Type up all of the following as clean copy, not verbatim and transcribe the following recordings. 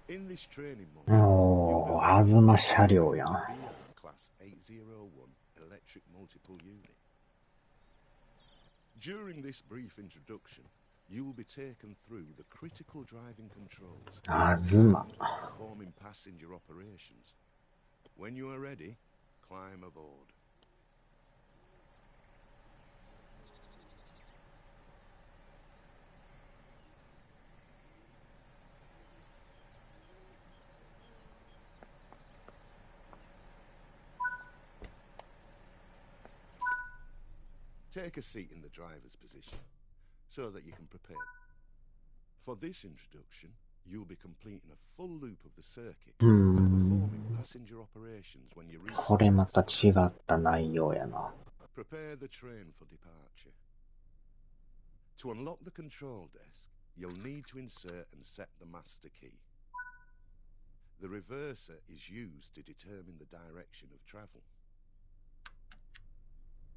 In this training module, おー、東車両やん。Class 801 electric multiple unit. During this brief introduction, you will be taken through the critical driving controls and performing passenger operations. When you are ready, climb aboard. Take a seat in the driver's position, so that you can prepare. For this introduction, you'll be completing a full loop of the circuit and performing passenger operations when you reach the これまた違った内容やな。Prepare the train for departure. To unlock the control desk, you'll need to insert and set the master key. The reverser is used to determine the direction of travel.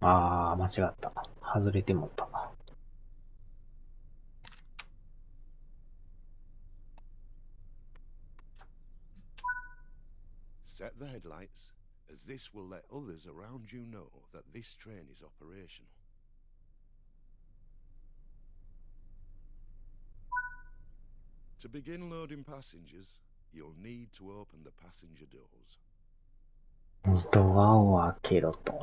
あー、間違った。外れてもった。Set the headlights, as this will let others around you know that this train is operational. To begin loading passengers, you'll need to open the passenger doors. ドアを開けろと。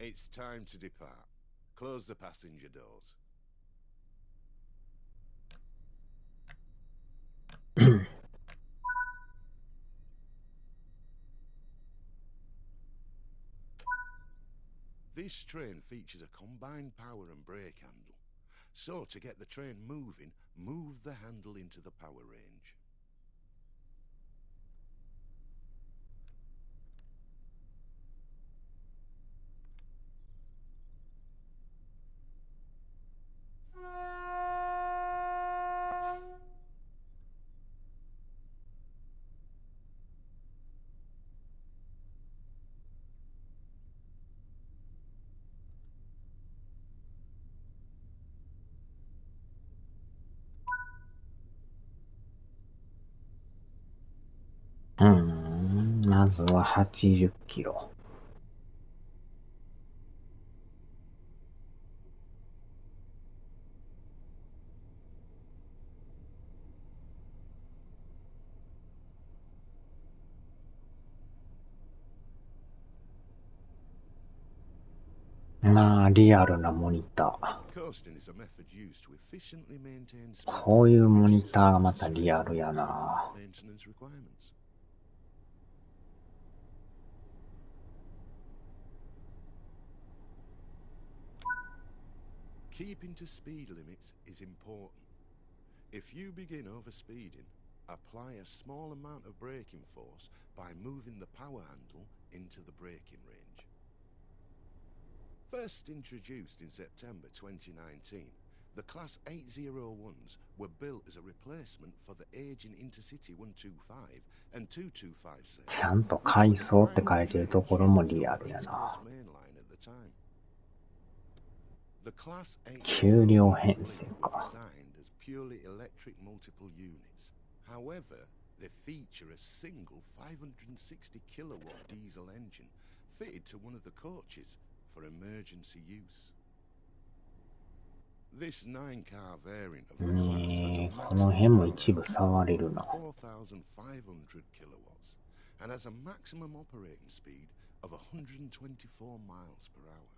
It's time to depart. Close the passenger doors. This train features a combined power and brake handle. So, to get the train moving, move the handle into the power range.まずは80キロ。まあ、リアルなモニター。こういうモニターがまたリアルやな。Keeping to speed limits is important. If you begin overspeeding, apply a small amount of braking force by moving the power handle into the braking range. First introduced in September 2019, the Class 801s were built as a replacement for the aging Intercity 125 and 225 sections. ちゃんと階層って書いてるところもリアルやな。The Class 給料編成か。designed as purely electric multiple units. However, they feature a single 560 kilowatt diesel engine fitted to one of the coaches for emergency use. This 9-car variant of the class has a maximum of 4,500 kilowatts and has a maximum operating speed of 124 miles per hour.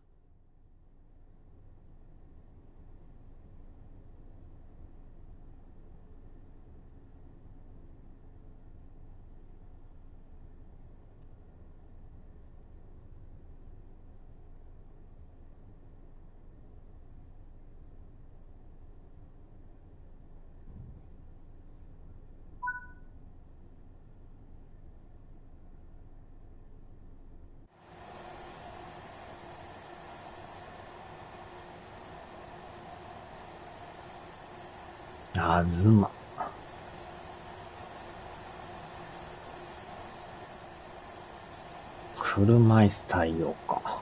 あずま。車椅子対応か。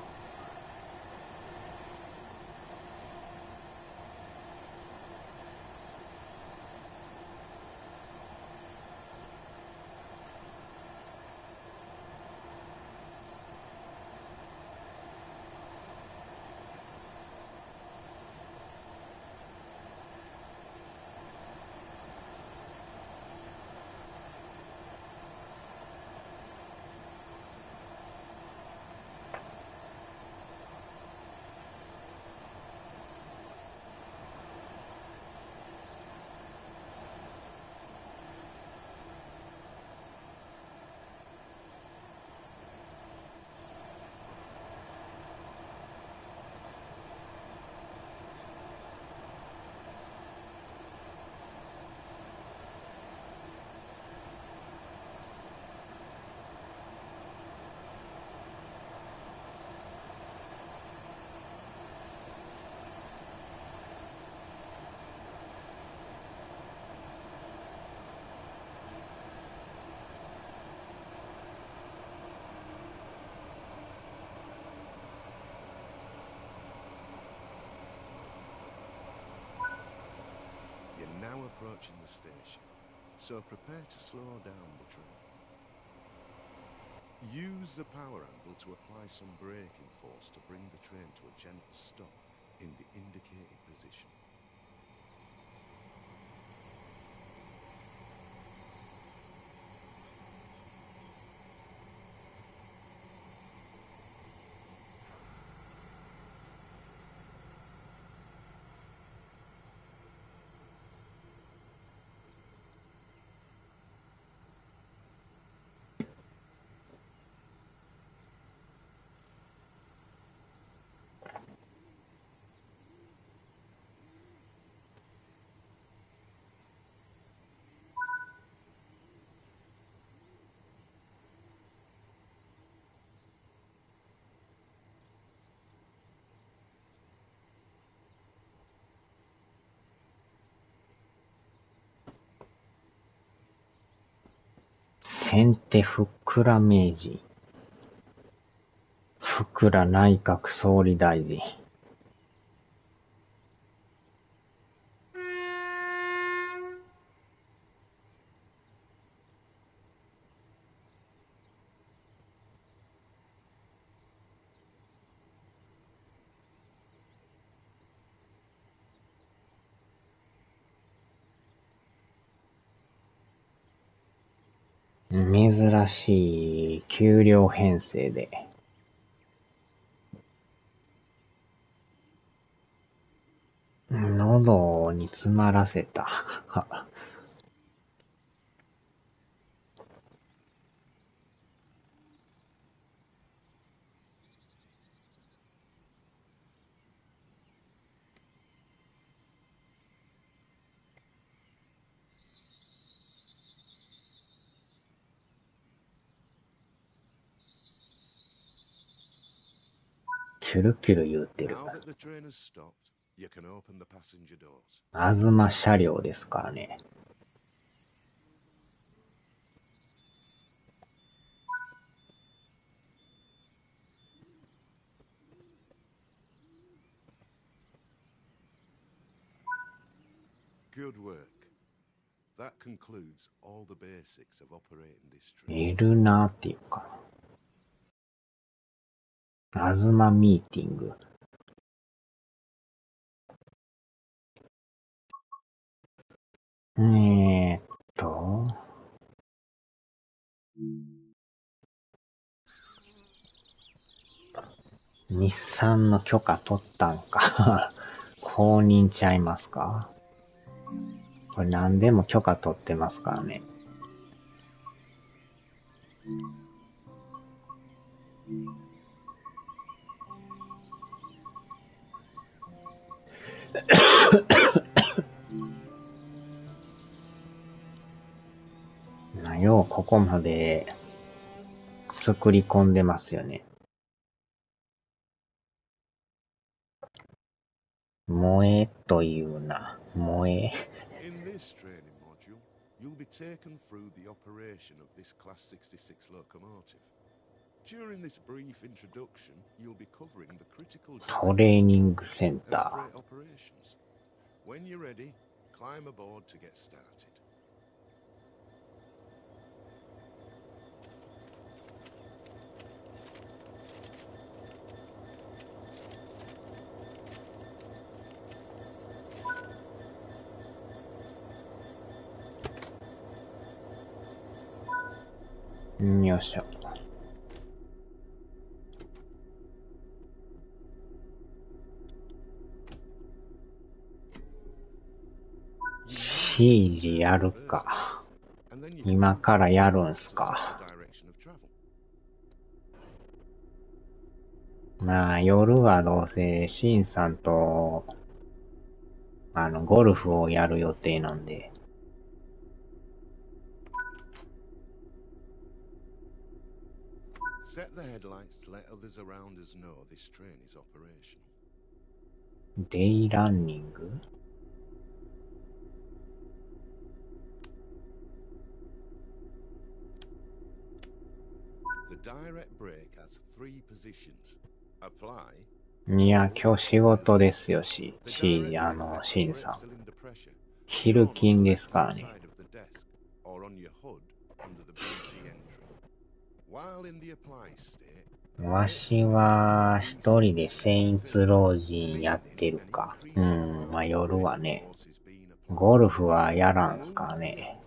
You're now approaching the station, so prepare to slow down the train. Use the power angle to apply some braking force to bring the train to a gentle stop in the indicated position.先手福倉名人。福倉内閣総理大臣。珍しい給料編成で。喉に詰まらせた。キュルキュル言うてる。Now that the train has stopped, you can open the passenger doors. あずま車両ですからね。Good work. That concludes all the basics of operating this train. いるなっていうか。あずまミーティング。ーっと、日産の許可取ったんか。公認ちゃいますか。これ何でも許可取ってますからね。ようここまで作り込んでますよね。萌えというな。萌え。this training module, you'll be taken through the operation of this Class 66 locomotive. During this brief introduction, you'll be covering the critical トレーニングセン of タ freight operations. When you're ready, climb aboard to get started. ー。よいしょ。シージやるか。今からやるんすか。まあ夜はどうせシンさんとゴルフをやる予定なんで。Set the headlights to let others around us know this train is operational. デイランニング？The direct brake has 3 positions. Apply. いや、今日仕事ですよ、シンさん。昼勤ですからね。わしは一人でセインツ老人やってるか。まあ夜はね、ゴルフはやらんすかね。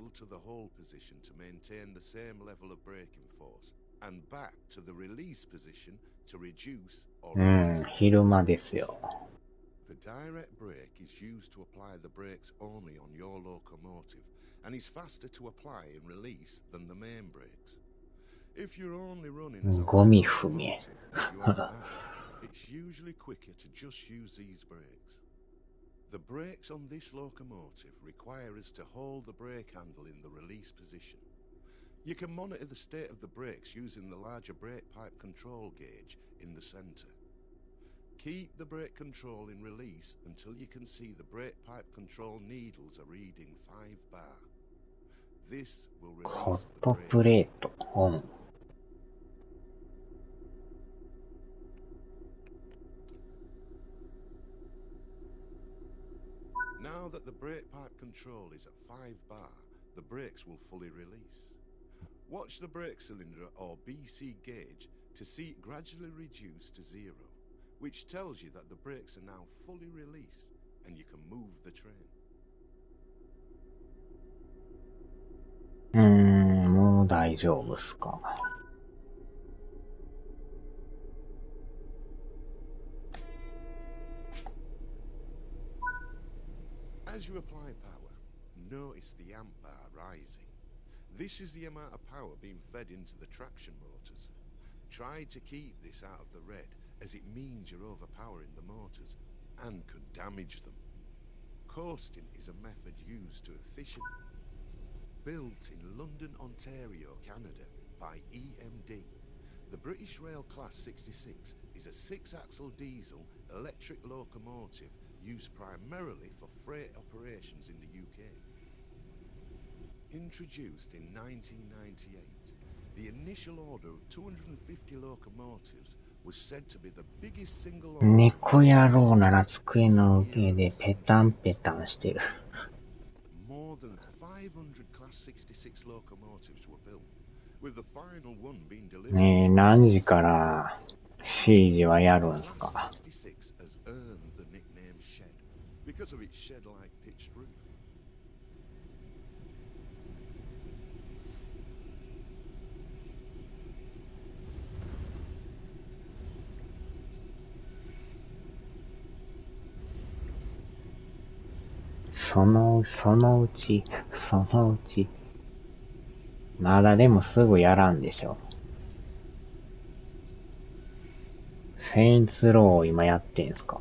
昼間ですよ。The direct brake is used to apply the brakes only on your locomotive and is faster to apply and release than the main brakes. If you're only running as a locomotive as you are now, it's usually quicker to just use these brakes. The brakes on this locomotive require us to hold the brake handle in the release position. You can monitor the state of the brakes using the larger brake pipe control gauge in the center. Keep the brake control in release until you can see the brake pipe control needles are reading 5 bar. This will ホ release ッ the ト brake. プレートオン。Now that the brake pipe control is at 5 bar, the brakes will fully release. Watch the brake cylinder or BC gauge to see it gradually reduce to 0, which tells you that the brakes are now fully released and you can move the train. もう大丈夫っすか。As you apply power, notice the amp bar rising. This is the amount of power being fed into the traction motors. Try to keep this out of the red, as it means you're overpowering the motors and could damage them. Coasting is a method used to efficiently. Built in London, Ontario, Canada by EMD, the British Rail Class 66 is a 6-axle diesel electric locomotive used primarily for freight operations in the UK. Introduced in 1998, the initial order of 250 locomotives was said to be the biggest single order. 猫野郎なら机の上でペタンペタンしてる。More than 500 Class 66 locomotives were built, with the final one being delivered. ねえ、何時からシージはやるんすか。Class 66 has earned the nickname Shed because of its shed-like pitched roof. そのうち、まだでもすぐやらんでしょ。セインツローを今やってんすか。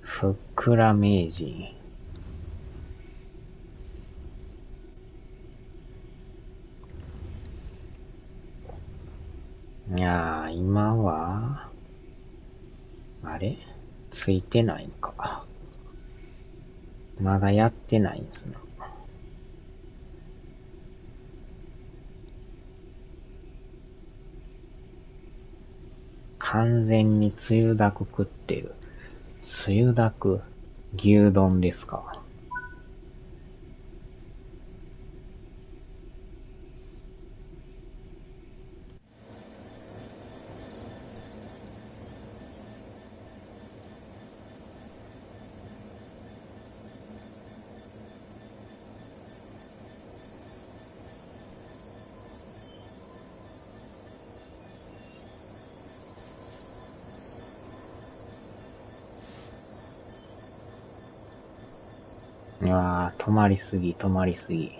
ふっくら名人。いやー、今はあれついてないんか。まだやってないんですね。完全につゆだく食ってる。つゆだく牛丼ですか。いやー、止まりすぎ、止まりすぎ。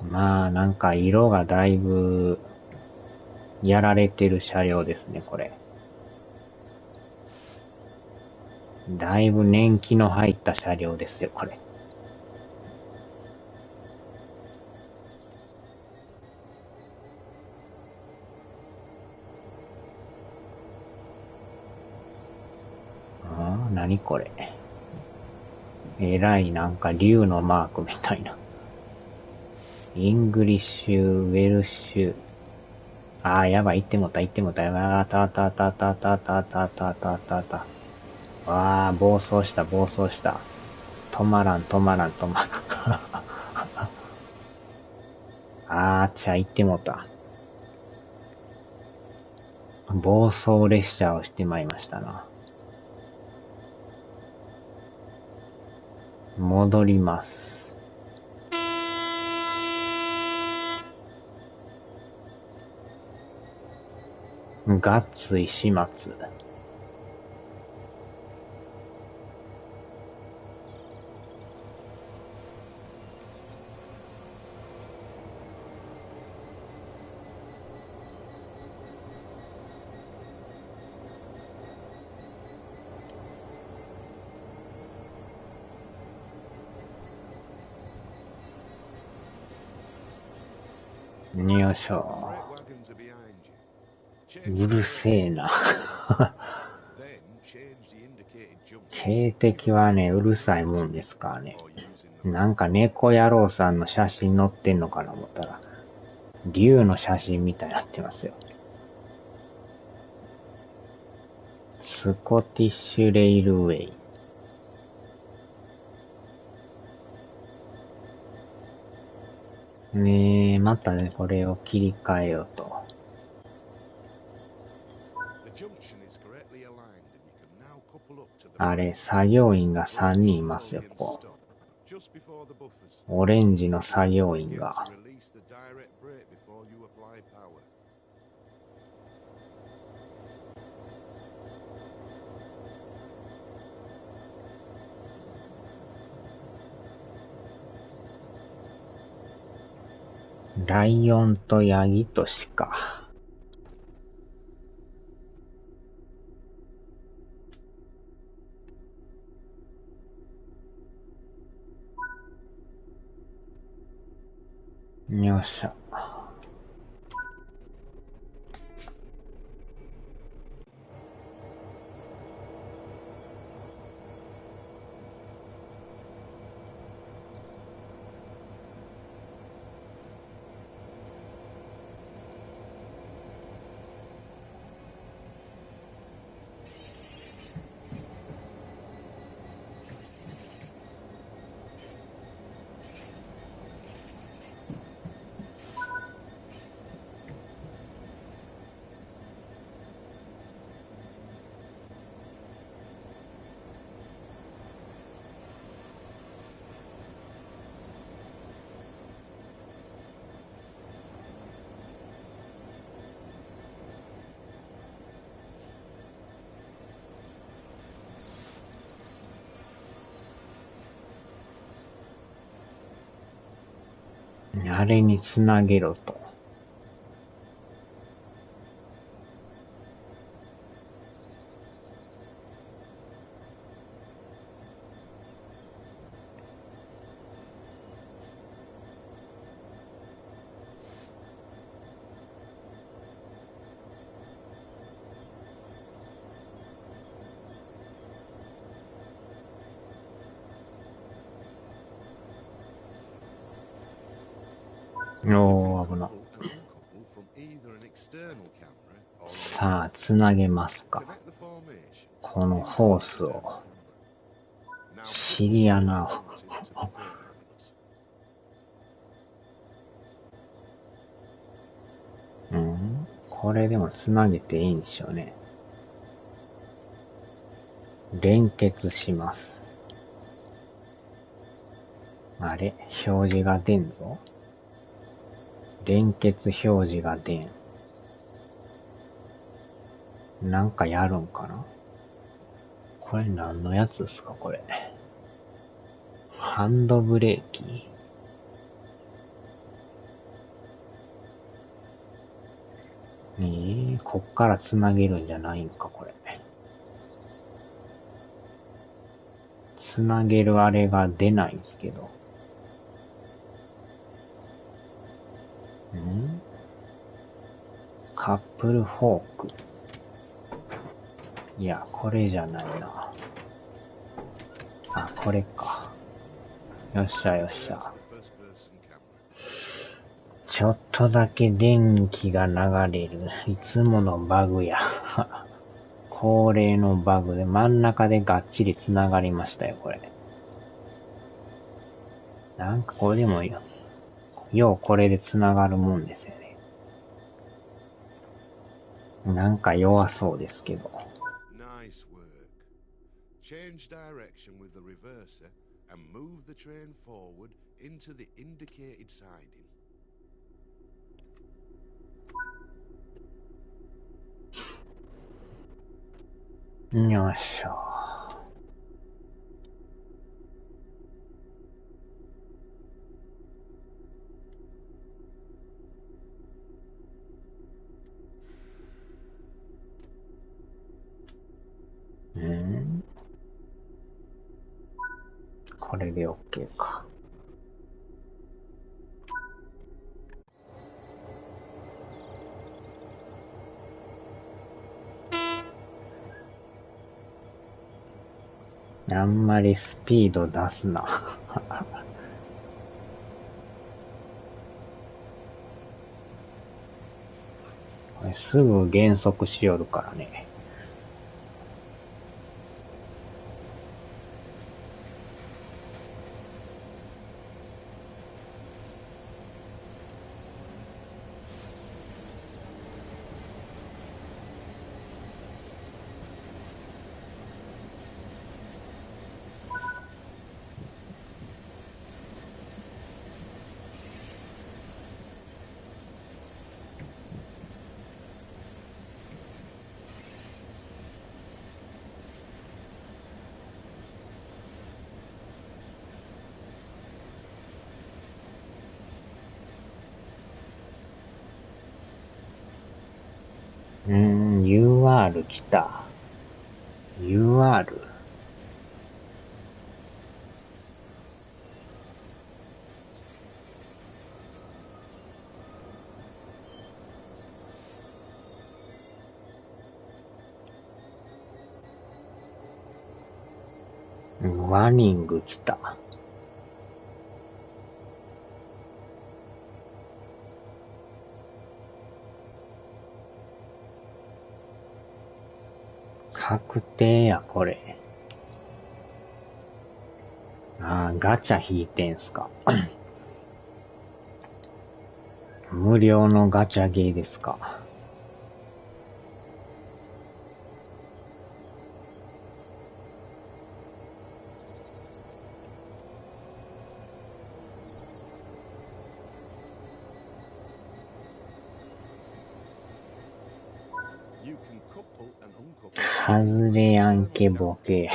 まあ、なんか色がだいぶやられてる車両ですね、これ。だいぶ年季の入った車両ですよ、これ。なにこれ。えらいなんか竜のマークみたいな。イングリッシュ、ウェルシュ。やばい、行ってもた、行ってもた。たたたたたたたたたたた。暴走した、暴走した。止まらん、止まらん、止まらん。行ってもた。暴走列車をしてまいりましたな。戻ります。がっつい始末。よいしょ。うるせえな。警笛はね、うるさいもんですからね。なんか猫野郎さんの写真載ってんのかな思ったら、竜の写真みたいになってますよ。スコティッシュレイルウェイ。ねえ、またね、これを切り替えようと。あれ、作業員が3人いますよ、ここ。オレンジの作業員が。ライオンとヤギと鹿。よっしゃ。あれにつなげろと。おー、危な。さあ、つなげますか。このホースを。尻穴を。これでもつなげていいんでしょうね。連結します。あれ、表示が出んぞ。連結表示が出ん。なんかやるんかな。これ何のやつですかこれ。ハンドブレーキ。こっからつなげるんじゃないんかこれ。つなげるあれが出ないんですけど。カップルフォーク。いや、これじゃないな。あ、これか。よっしゃよっしゃ。ちょっとだけ電気が流れる。いつものバグや。恒例のバグで真ん中でがっちり繋がりましたよ、これ。なんかこれでもようこれで繋がるもんですよね。なんか弱そうですけど。Nice work. Change direction with the reverser and move the train forward into the indicated siding. よっしゃ。これで OK か。あんまりスピード出すな。これすぐ減速しよるからね。UR 来た。UR? ワニング来た。確定や、これ。ガチャ引いてんすか。無料のガチャゲーですか。外れやんけボケ。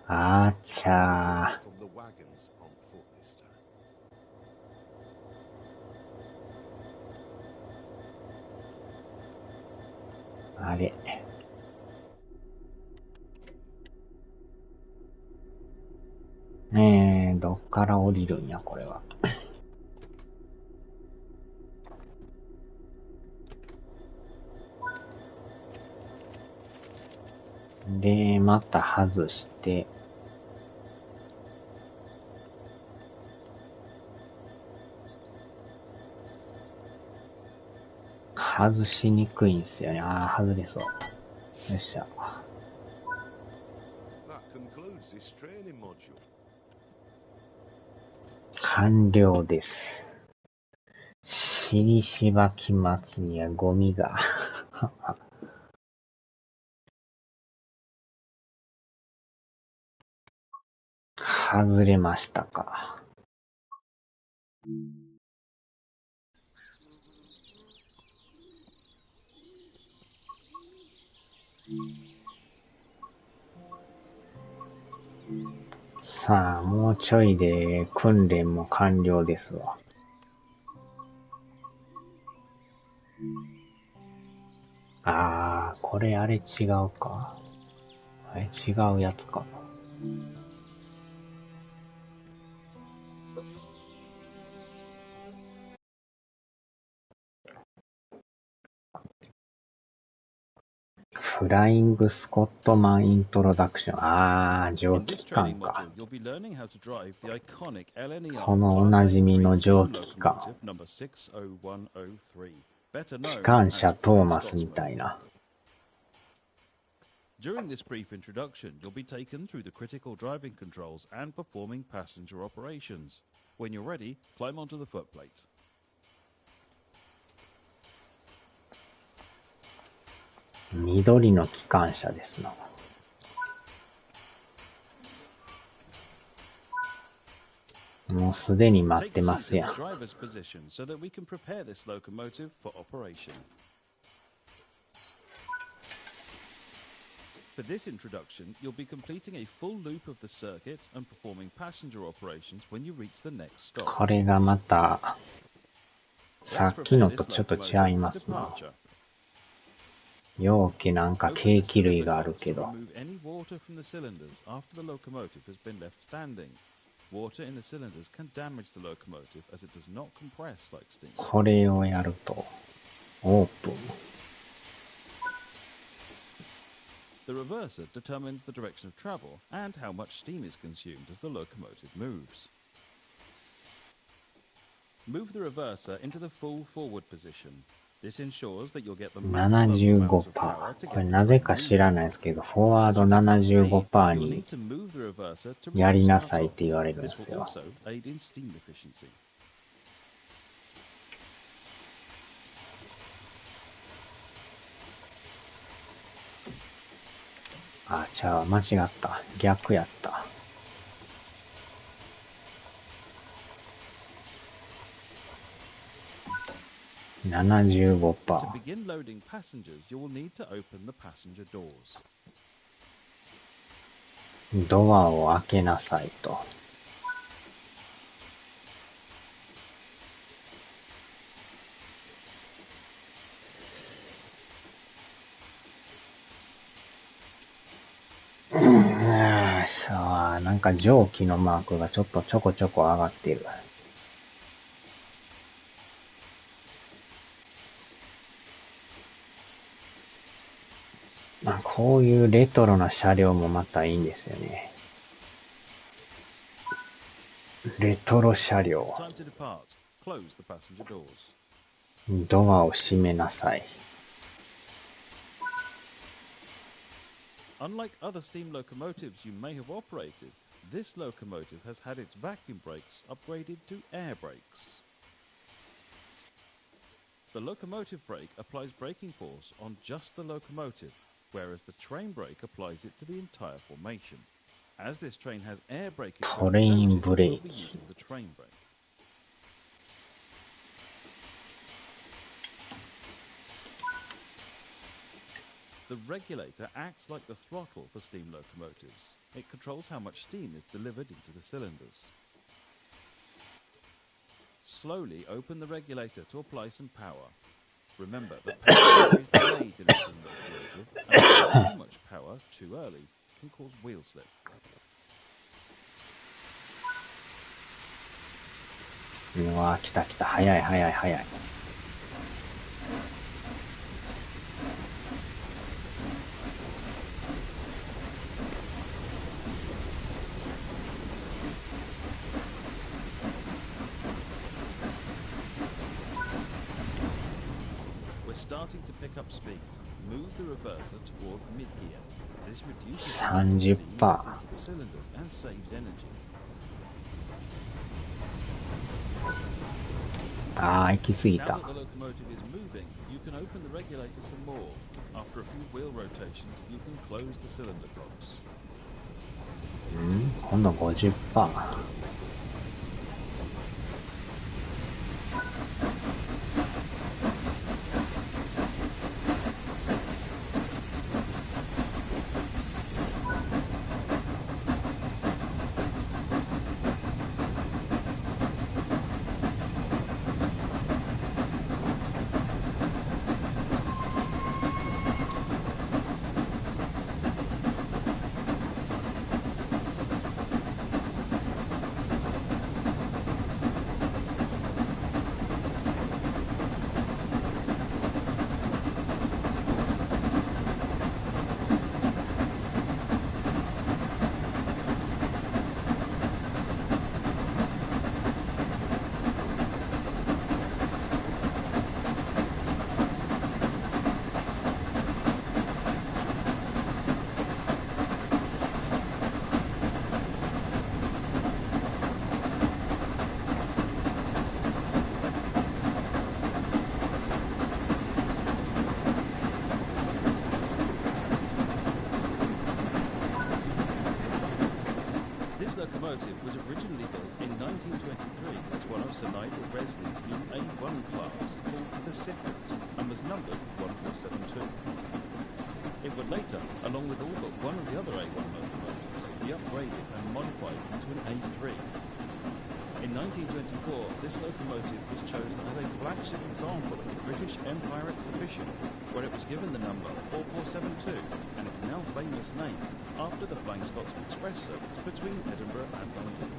あーちゃー。あれ。どっから降りるんや、これは。で、また外して、外しにくいんすよね。ああ、外れそう。よっしゃ。That concludes this training module. 完了です。尻しばき松にはゴミが。外れましたか。さあ、もうちょいで訓練も完了ですわ。あー、これあれ違うか。違うやつか。フライングスコットマンイントロダクション。あー、蒸気機関か。このおなじみの蒸気機関。機関車トーマスみたいな。During this brief introduction, you'll be taken through the critical driving controls and performing passenger operations. When you're ready, climb onto the footplate. 緑の機関車ですな。もうすでに待ってますやん。Take the seat in the driver's position so that we can prepare this locomotive for operation. For this introduction, you'll be completing a full loop of the circuit and performing passenger operations when you reach the next stop. これがまた、さっきのとちょっと違いますな。容器なんかケーキ類があるけど。Remove any water from the cylinders after the locomotive has been left standing. Water in the cylinders can damage the locomotive as it does not compress like steam. これをやると、オープン。The reverser determines the direction of travel and how much steam is consumed as the locomotive moves. Move the reverser into the full forward position. This ensures that you'll get the maximum amount of power to 75%。これ get なぜか知らないですけど、フォワード 75% にやりなさいって言われるんですよ。あ、ちゃう、間違った。逆やった。75%。To begin loading passengers, you will need to open the passenger doors. ドアを開けなさいと。なんか蒸気のマークがちょっとちょこちょこ上がってる。こういうレトロな車両もまたいいんですよね。レトロ車両。ドアを閉めなさい。Unlike other steam locomotives you may have operated, this locomotive has had its vacuum brakes upgraded to air brakes. The locomotive brake applies braking force on just the locomotive, whereas the train brake applies it to the entire formation. As this train has air brake equipment, you'll be using the train brake. The regulator acts like the throttle for steam locomotives. It controls how much steam is delivered into the cylinders. Slowly open the regulator to apply some power. Remember, the power is delayed in a steam locomotive, and applying too much power too early can cause wheel slip. うわー、来た来た。早い早い早い。starting to pick up speed. Move the reverser toward mid-gear. This reduces the 30%. steam gets into the cylinders and saves energy. ああ、行き過ぎ Now た。 that the locomotive is moving, you can open the regulator some more. After a few wheel rotations, you can close the cylinder cocks. 今度 50%。locomotive was originally built in 1923 as one of Sir Nigel Bresley's new A1 class called the Pacifics and was numbered 1472. It would later, along with all but one of the other A1 locomotives, be upgraded and modified into an A3. In 1924, this locomotive was chosen as a flagship example of the British Empire Exhibition, where it was given the number 4472 and its now famous name after the Flying Scotsman Express service between Edinburgh and London.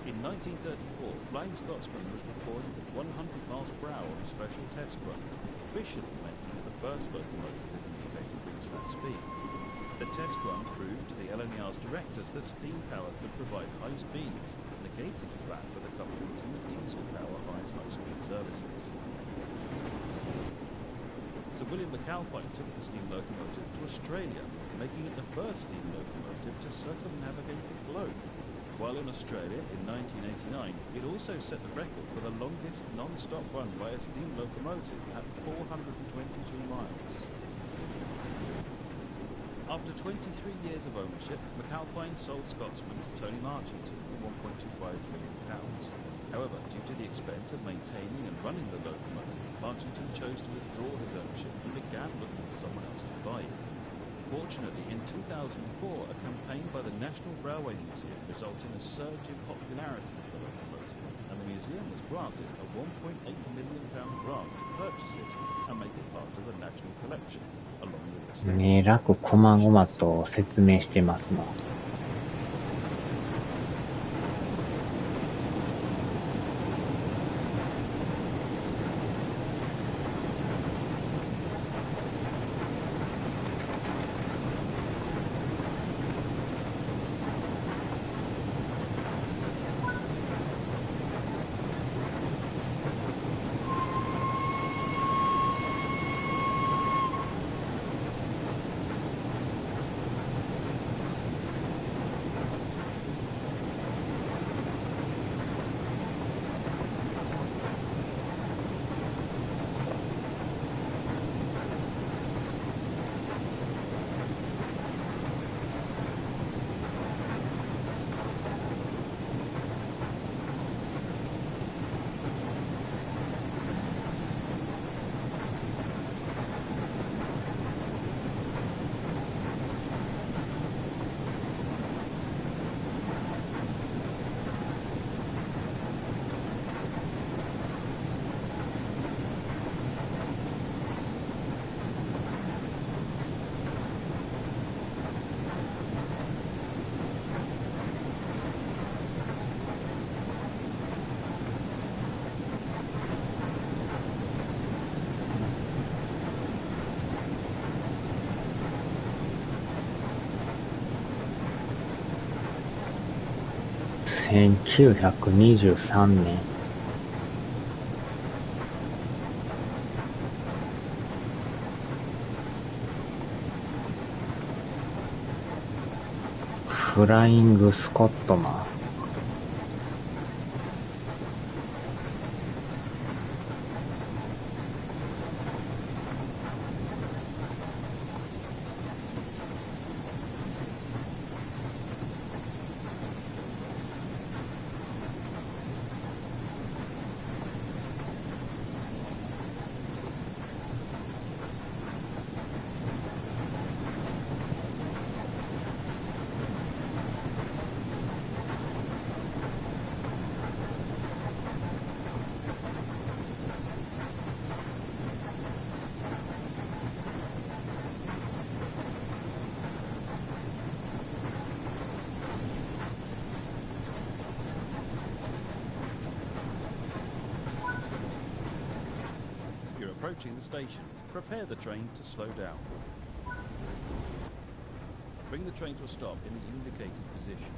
In 1934, Flying Scotsman was reported at 100 miles per hour on a special test run, officially making it the first locomotive in the UK to reach that speed. The test run proved to the LNER's directors that steam power could provide high speeds, negating the fact that the company with diesel power high speed services. Sir William McAlpine took the steam locomotive to Australia, making it the first steam locomotive to circumnavigate the globe. While in Australia in 1989, it also set the record for the longest non-stop run by a steam locomotive at 422 miles. After 23 years of ownership, McAlpine sold Scotsman to Tony Marchington for £1.25 million. However, due to the expense of maintaining and running the locomotive, Marchington chose to withdraw his ownership and began looking for someone else to buy it. Fortunately, in 2004, a campaign by the National Railway Museum resulted in a surge in popularity for the locomotive, and the museum was granted a £1.8 million grant to purchase it and make it part of the national collection, along with the ねらくこまごまと説明してますの。1923年。フライングスコットマン。Approaching the station, prepare the train to slow down. Bring the train to a stop in the indicated position.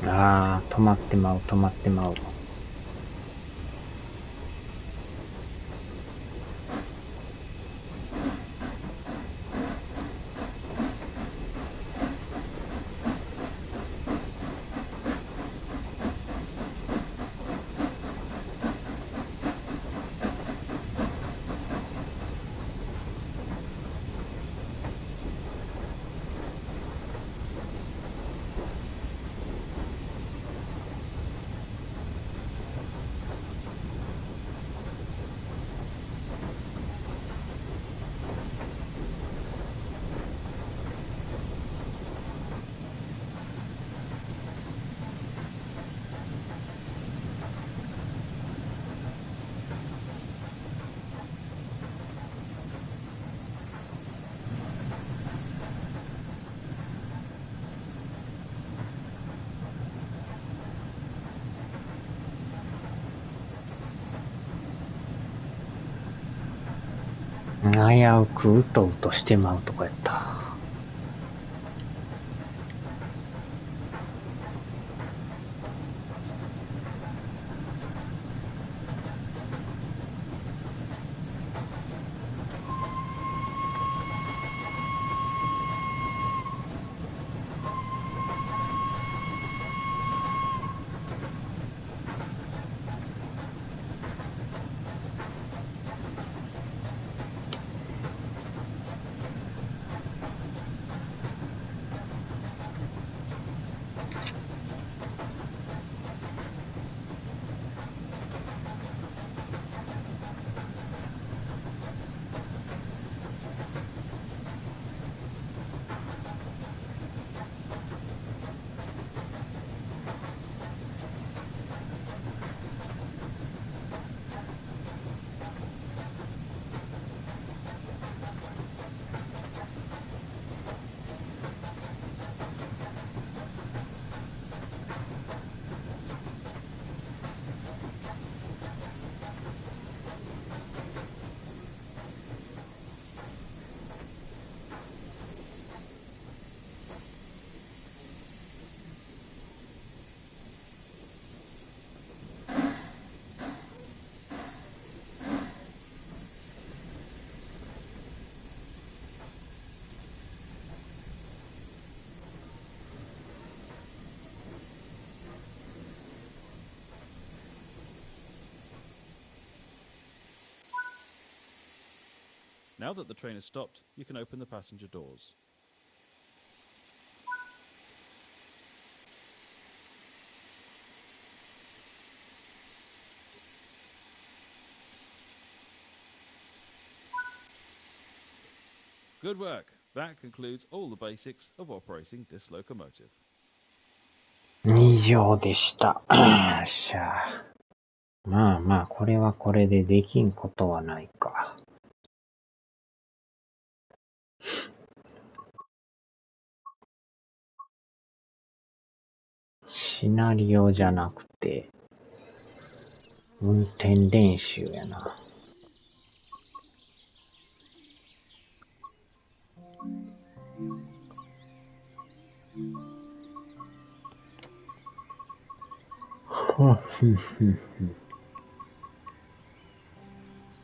ああ、止まってまう、止まってまう。危うくうとうとしてまうとこやった。Now that the train has stopped, you can open the passenger doors. Good work. That concludes all the basics of operating this locomotive. 以上でした。よっしゃ。まあまあ、これはこれでできんことはないか。シナリオじゃなくて、運転練習やな。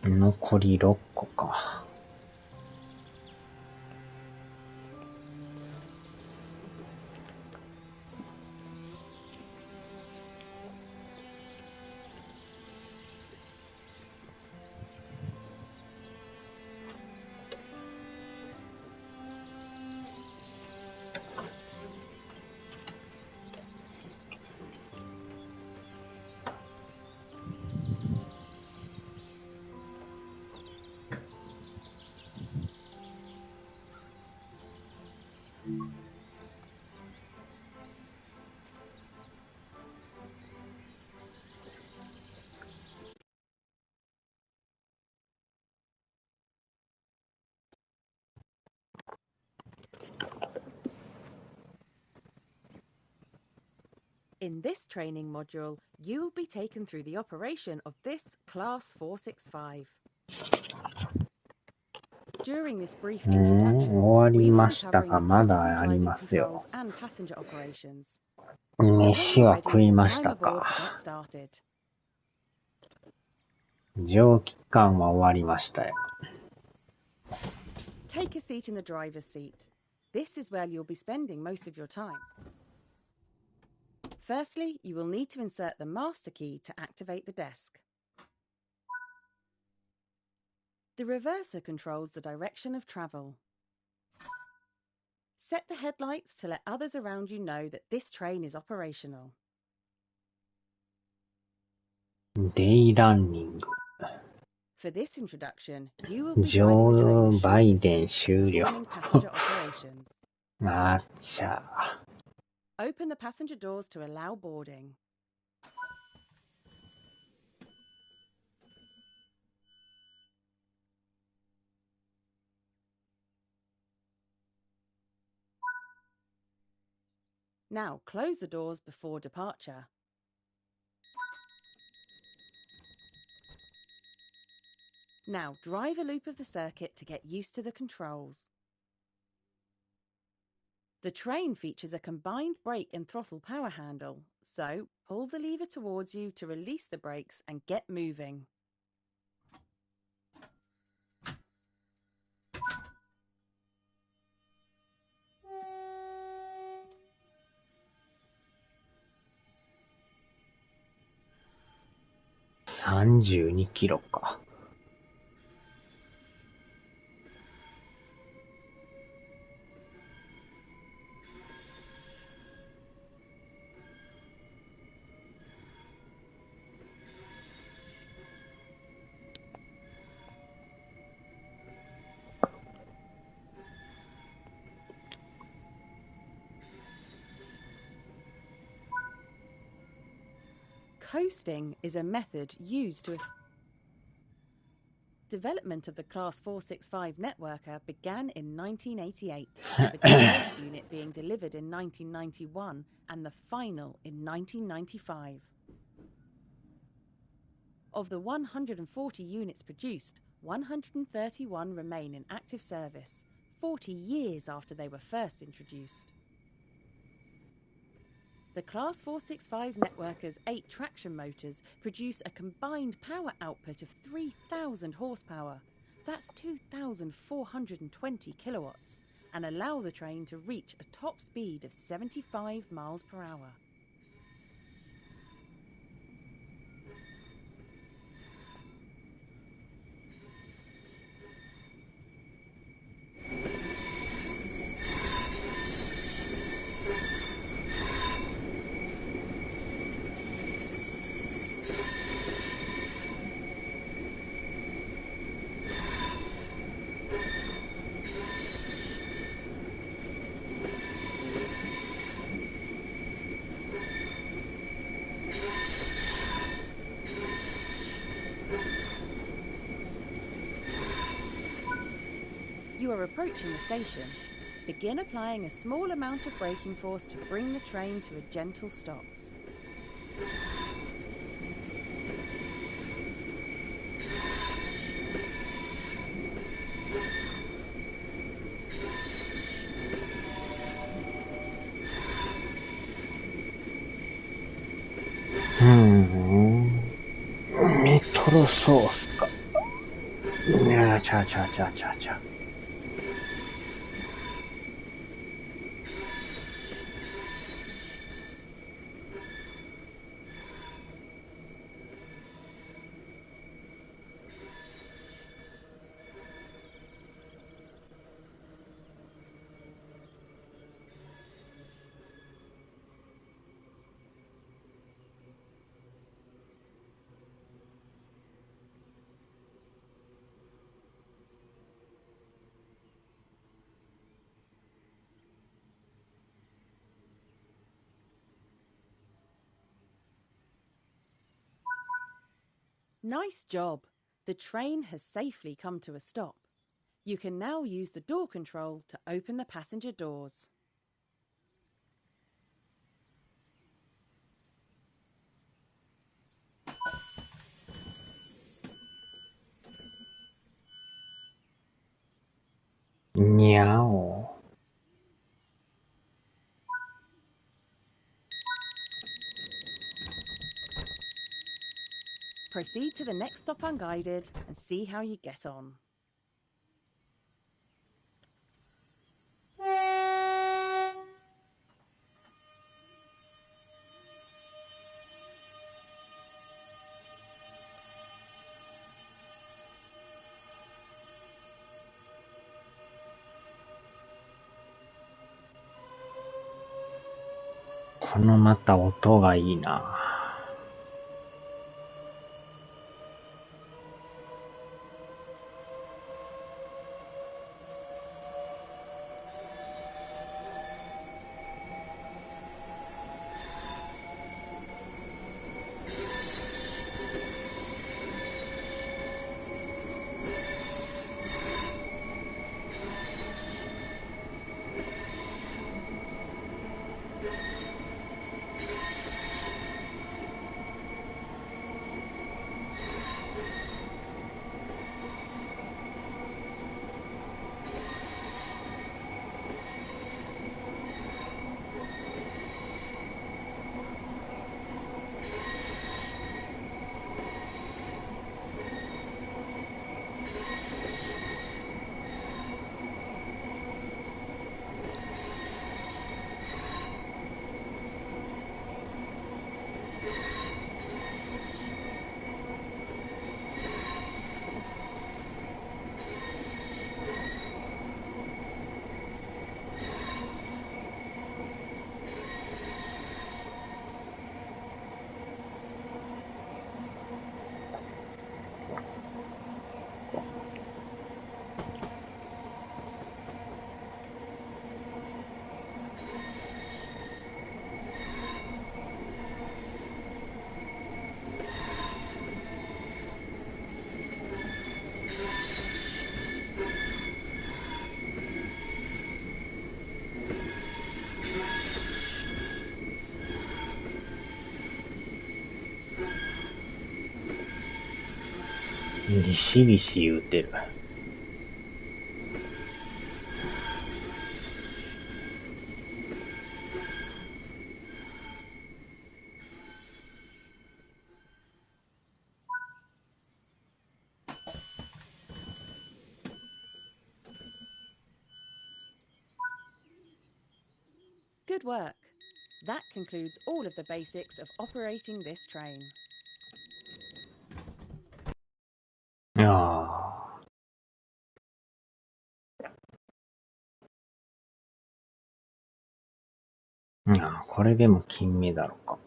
残り6個か。In this training module, you'll be taken through the operation of this Class 465. During this brief introduction, 終わり we will ま be したが、 covering ま critical だあり driving ますよ。 controls and passenger operations. 飯 When は you're 食い ready, まし climb た aboard to か。 get started. 蒸気機関は終わりましたよ。 Take a seat in the driver's seat. This is where you'll be spending most of your time. Firstly, you will need to insert the master key to activate the desk. The reverser controls the direction of travel. Set the headlights to let others around you know that this train is operational. デイランニング。 For this introduction, you will be driving the train a バ short イデン distance, 終了。 performing passenger operations. あっちゃ。 Open the passenger doors to allow boarding. Now close the doors before departure. Now drive a loop of the circuit to get used to the controls. The train features a combined brake and throttle power handle, so pull the lever towards you to release the brakes and get moving.32キロか。Coasting is a method used to... Development of the Class 465 networker began in 1988, with the first unit being delivered in 1991 and the final in 1995. Of the 140 units produced, 131 remain in active service, 40 years after they were first introduced. The Class 465 networker's 8 traction motors produce a combined power output of 3,000 horsepower, that's 2,420 kilowatts, and allow the train to reach a top speed of 75 miles per hour. you are approaching the station, begin applying a small amount of braking force to bring the train to a gentle stop.メトロソースか。いや、ちゃ。Nice job! The train has safely come to a stop. You can now use the door control to open the passenger doors. Meow. Proceed to the next stop unguided and see how you get on.このまた音がいいな。ギシギシ言うてる。Good work. That concludes all of the basics of operating this train. いやー。これでも金メダルか。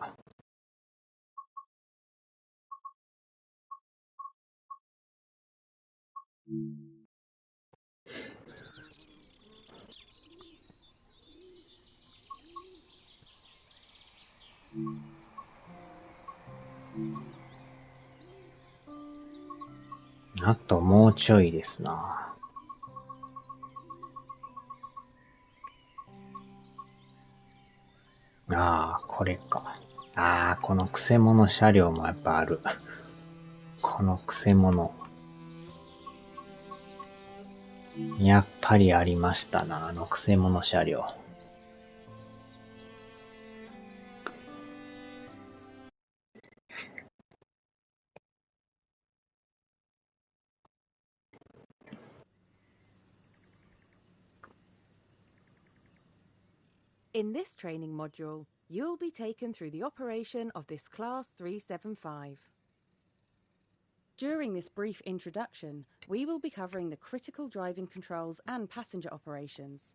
あともうちょいですな。ああ、これか。ああ、このクセモノ車両もやっぱある。このクセモノ。やっぱりありましたな、あのクセモノ車両。In this training module, you'll be taken through the operation of this Class 375. During this brief introduction, we will be covering the critical driving controls and passenger operations.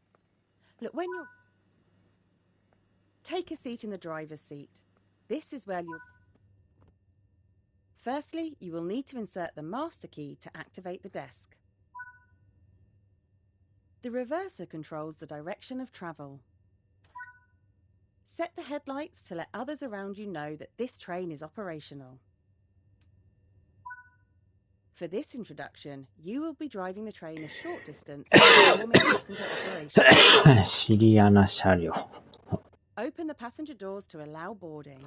Look, when you're... Take a seat in the driver's seat. This is where you'll... Firstly, you will need to insert the master key to activate the desk. The reverser controls the direction of travel. Set the headlights to let others around you know that this train is operational. For this introduction, you will be driving the train a short distance and performing passenger operations. シリアナ車両。Open the passenger doors to allow boarding.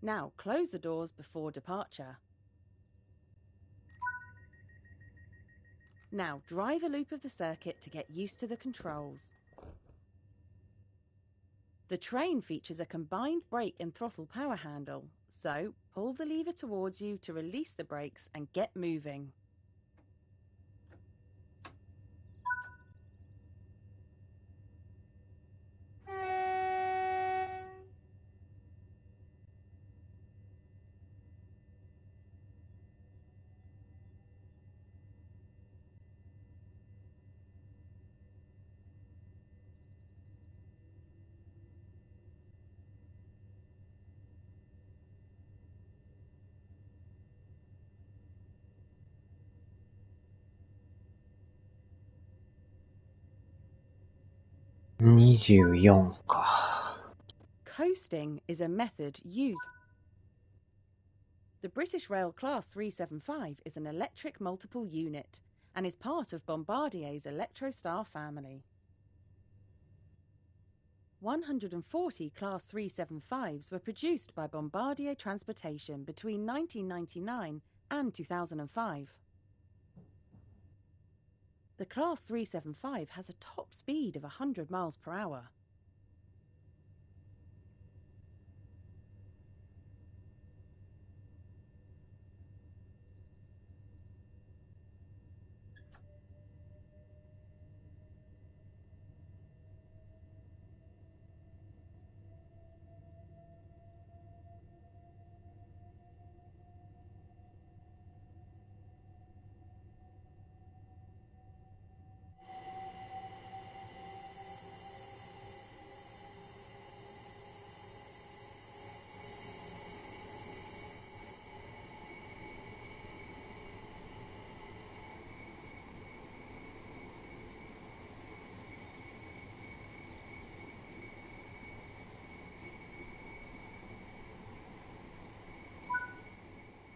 Now close the doors before departure. Now drive a loop of the circuit to get used to the controls. The train features a combined brake and throttle power handle, so pull the lever towards you to release the brakes and get moving.24か。Coasting is a method used. The British Rail Class 375 is an electric multiple unit and is part of Bombardier's Electrostar family. 140 Class 375s were produced by Bombardier Transportation between 1999 and 2005. The Class 375 has a top speed of 100 miles per hour.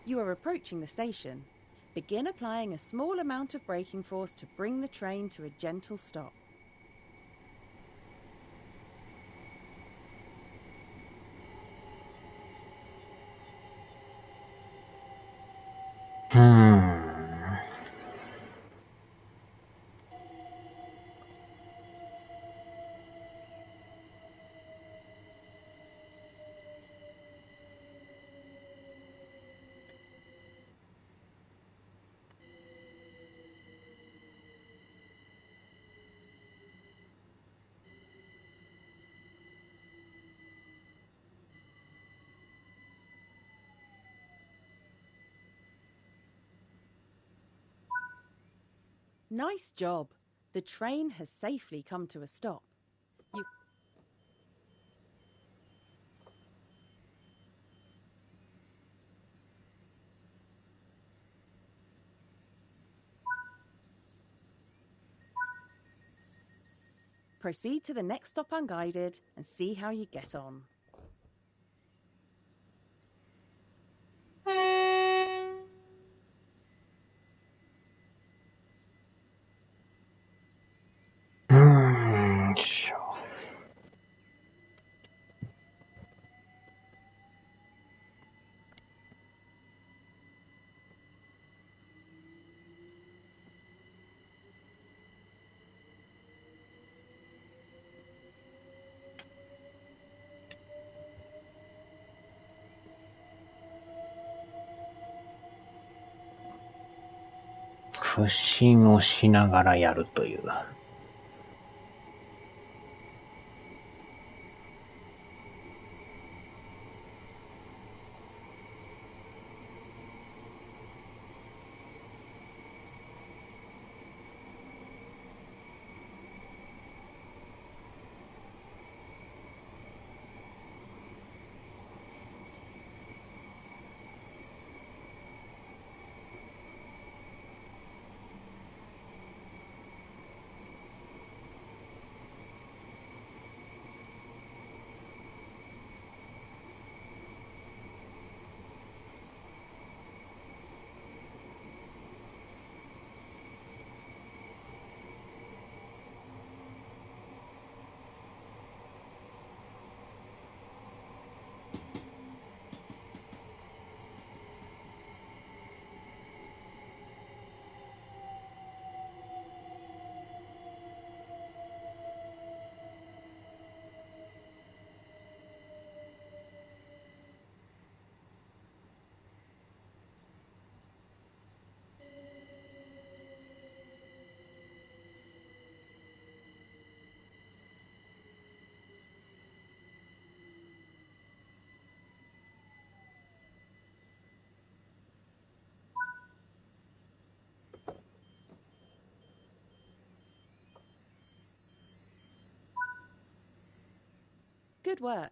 You are approaching the station. Begin applying a small amount of braking force to bring the train to a gentle stop. Nice job. The train has safely come to a stop. You proceed to the next stop unguided and see how you get on. 屈伸をしながらやるという。Good work.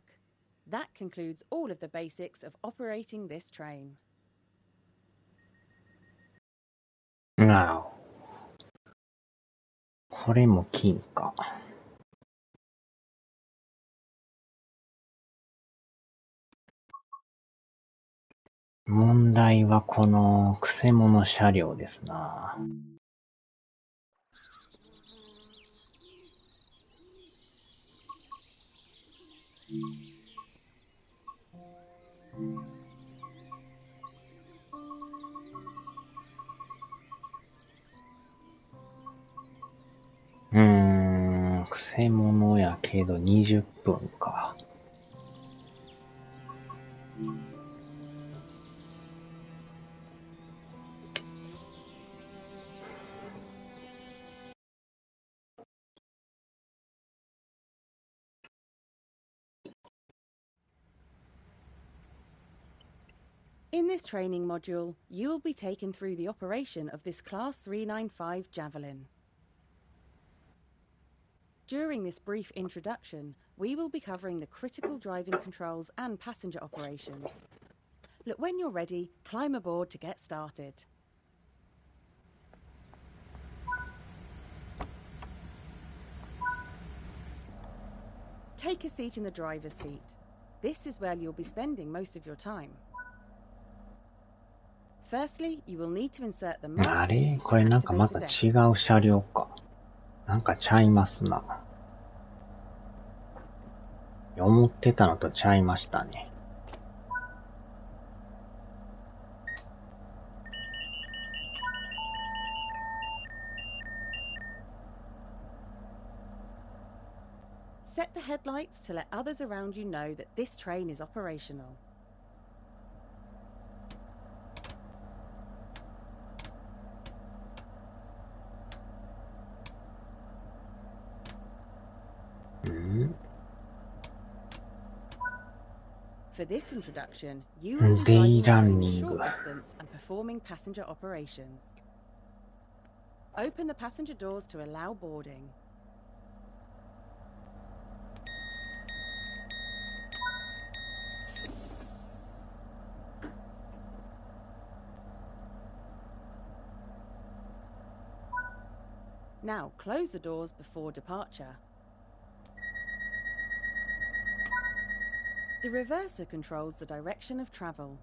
That concludes all of the basics of operating this train. なあ。これも金か。問題はこのくせ者車両ですな。くせ者やけど20分か。In this training module, you will be taken through the operation of this Class 395 Javelin. During this brief introduction, we will be covering the critical driving controls and passenger operations. Look, when you're ready, climb aboard to get started. Take a seat in the driver's seat. This is where you'll be spending most of your time. Firstly, you will need to insert the あ master れ key こ to れなんかま activate た the 違 desk. う車両か。なんかちゃいますな。思ってたのとちゃいましたね。Set the headlights to let others around you know that this train is operational. For this introduction, you will be driving the train a short distance and performing passenger operations. Open the passenger doors to allow boarding. Now close the doors before departure. The reverser controls the direction of travel.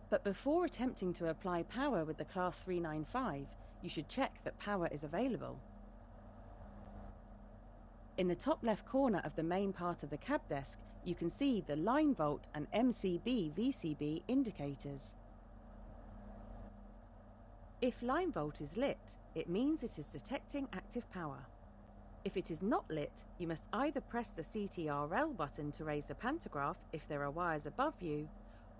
But before attempting to apply power with the Class 395, you should check that power is available. In the top left corner of the main part of the cab desk, you can see the line volt and MCB VCB indicators. If line volt is lit, it means it is detecting active power. If it is not lit, you must either press the CTRL button to raise the pantograph if there are wires above you,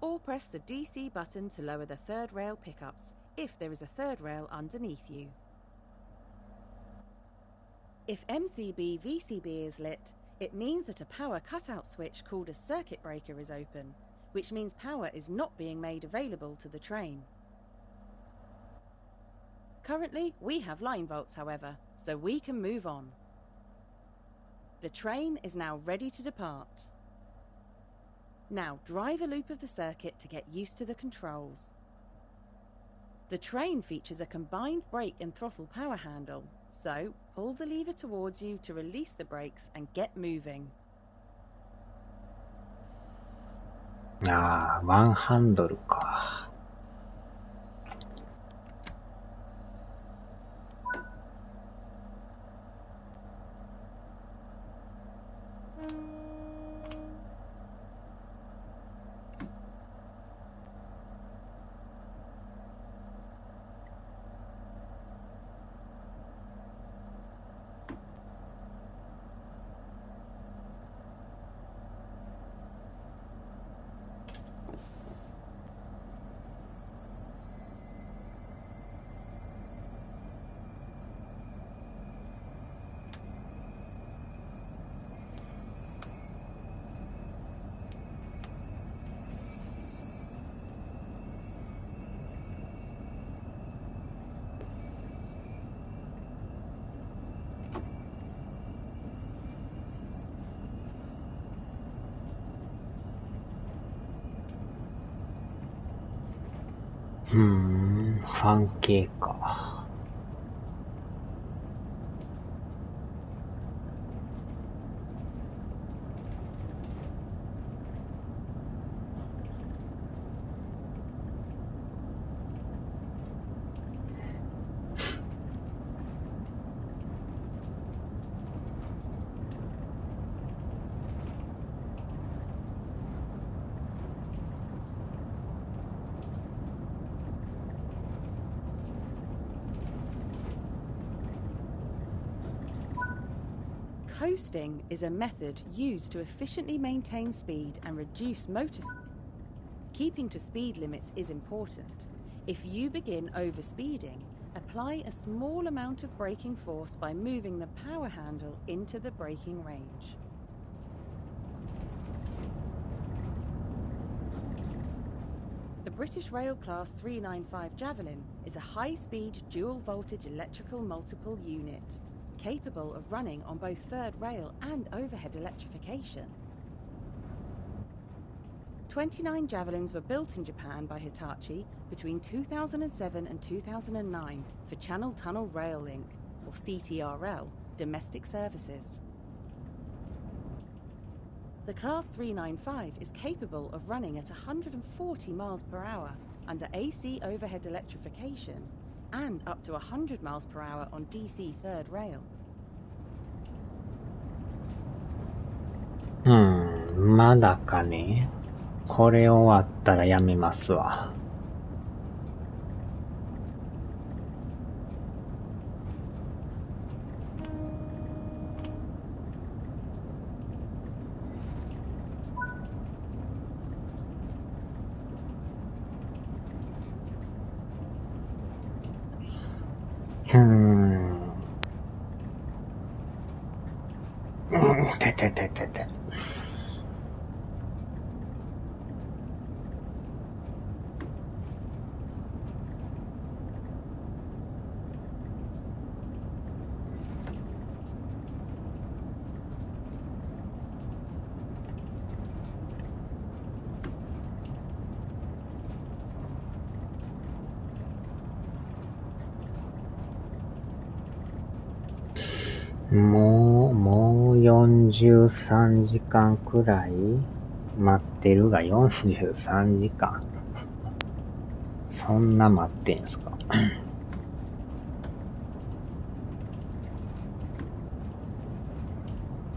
or press the DC button to lower the third rail pickups if there is a third rail underneath you. If MCB VCB is lit, it means that a power cutout switch called a circuit breaker is open, which means power is not being made available to the train. Currently, we have line volts, however, so we can move on. The train is now ready to depart. Now drive a loop of the circuit to get used to the controls. The train features a combined brake and throttle power handle, so pull the lever towards you to release the brakes and get moving. ああ、ワンハンドルか。ファン系か。Coasting is a method used to efficiently maintain speed and reduce motor speed. Keeping to speed limits is important. If you begin overspeeding, apply a small amount of braking force by moving the power handle into the braking range. The British Rail Class 395 Javelin is a high-speed dual-voltage electrical multiple unit, capable of running on both third rail and overhead electrification. 29 Javelins were built in Japan by Hitachi between 2007 and 2009 for Channel Tunnel Rail Link, or CTRL, domestic services. The Class 395 is capable of running at 140 miles per hour under AC overhead electrification and up to 100 miles per hour on DC third rail. まだかね。これ終わったらやめますわ。て。もう43時間くらい待ってるが43時間。そんな待ってんすか。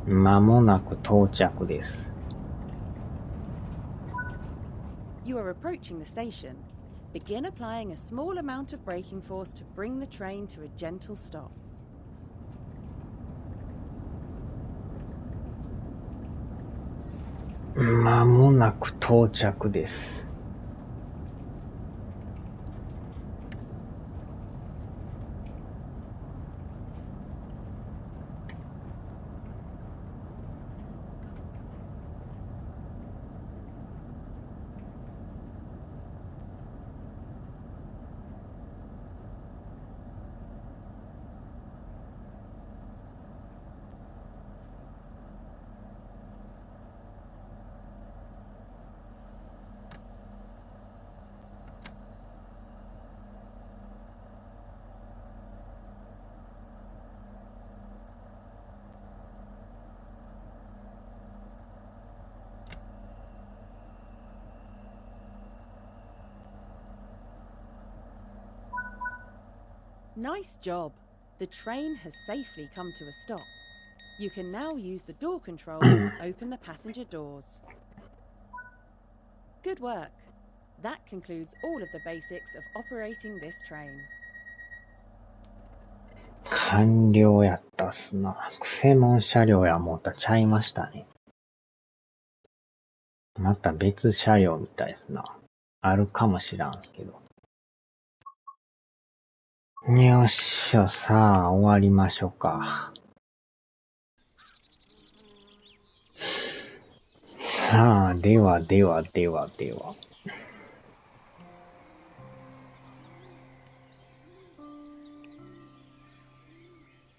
間もなく到着です。You are approaching the station. Begin applying a small amount of braking force to bring the train to a gentle stop. 間もなく到着です。Nice job. The train has safely come to a stop. You can now use the door control to open the passenger doors. Good work. That concludes all of the basics of operating this train. 完了やったっすな。くせ者車両や思ったちゃいましたね。また別車両みたいですな。あるかもしらんすけど。よっしゃ、さあ終わりましょうか。さあ、では。